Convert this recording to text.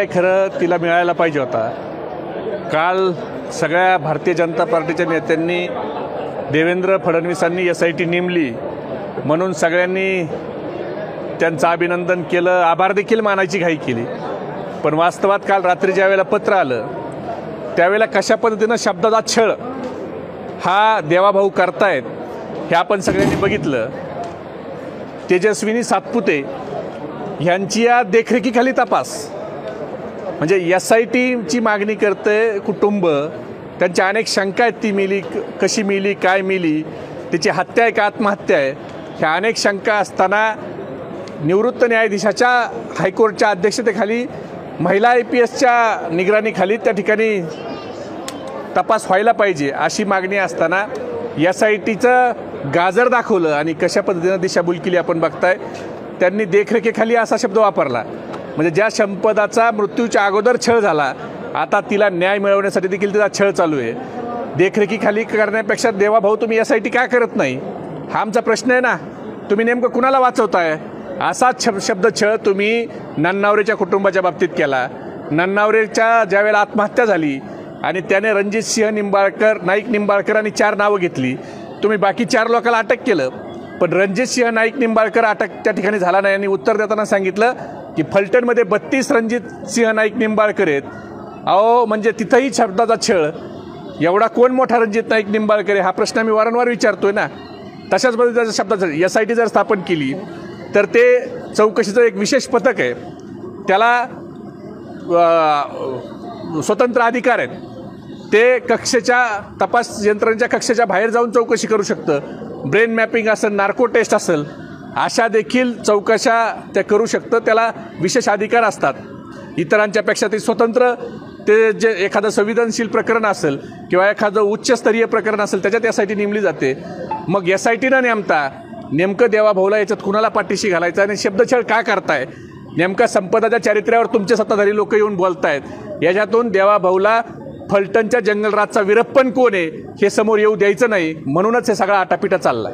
न्याय खरं तिला मिळायला पाहिजे होता। काल सगळ्या भारतीय जनता पार्टीच्या नेत्यांनी देवेंद्र फडणवीसांनी SIT नेमली म्हणून सगळ्यांनी त्यांचं अभिनंदन केलं, आभार देखील मानायची घाई केली। पण वास्तवात काल रात्री ज्यावेळेला पत्र आलं त्यावेळेला कशा पद्धतीनं शब्दाचा छळ हा देवाभाऊ करतायत हे आपण सगळ्यांनी बघितलं। तेजस्विनी सातपुते यांची या देखरेखीखाली तपास, म्हणजे SITची मागणी करते कुटुंब, त्यांच्या अनेक शंका आहेत, ती मिली कशी मिली, काय मिली, त्याची हत्या आहे का आत्महत्या आहे, ह्या अनेक शंका असताना निवृत्त न्यायाधीशाच्या हायकोर्टच्या अध्यक्षतेखाली महिला IPSच्या निगराणीखाली त्या ठिकाणी तपास व्हायला पाहिजे अशी मागणी असताना SITचं गाजर दाखवलं आणि कशा पद्धतीनं दिशाभूल केली आपण बघताय। त्यांनी देखरेखीखाली असा शब्द वापरला, म्हणजे ज्या संपदाचा मृत्यूच्या अगोदर छळ झाला आता तिला न्याय मिळवण्यासाठी देखील तिचा छळ चालू आहे। देखरेखीखाली करण्यापेक्षा देवाभाऊ तुम्ही SIT का करत नाही हा आमचा प्रश्न आहे ना। तुम्ही नेमकं कुणाला वाचवताय? असाच शब्द छळ तुम्ही नन्नावरेच्या कुटुंबाच्या बाबतीत केला। नन्नावरेच्या ज्यावेळेला आत्महत्या झाली आणि त्याने रणजित सिंह निंबाळकर, नाईक निंबाळकर आणि 4 नावं घेतली, तुम्ही बाकी 4 लोकांना अटक केलं, पण रणजित सिंह नाईक निंबाळकर अटक त्या ठिकाणी झाला नाही। आणि उत्तर देताना सांगितलं की फलटणमध्ये 32 रणजित सिंह नाईक निंबाळकर आहेत। अहो, म्हणजे तिथंही शब्दाचा छळ, एवढा कोण मोठा रणजित नाईक निंबाळकर आहे हा प्रश्न आम्ही वारंवार विचारतोय ना। तशाच पद्धतीचा शब्दाचा SIT जर स्थापन केली तर ते चौकशीचं एक विशेष पथक आहे, त्याला स्वतंत्र अधिकार आहेत, ते कक्षेच्या तपास यंत्रणेच्या कक्षेच्या बाहेर जाऊन चौकशी करू शकतं। ब्रेन मॅपिंग असेल, नार्को टेस्ट असेल, अशा देखील चौकशा त्या करू शकतं, त्याला विशेष अधिकार असतात इतरांच्यापेक्षा। ते स्वतंत्र, ते जे एखादं संवेदनशील प्रकरण असेल किंवा एखादं उच्चस्तरीय प्रकरण असेल त्याच्यात SIT नेमली जाते। मग SIT न नेमता नेमकं देवाभाऊला याच्यात कुणाला पाठीशी घालायचं आणि शब्दछळ का करताय? नेमका संपदाच्या चारित्र्यावर तुमचे सत्ताधारी लोक येऊन बोलतायत, याच्यातून देवाभाऊला फलटणच्या जंगलराजचा वीरप्पन कोण आहे हे समोर येऊ द्यायचं नाही, म्हणूनच हे सगळा आटापिटा चाललाय।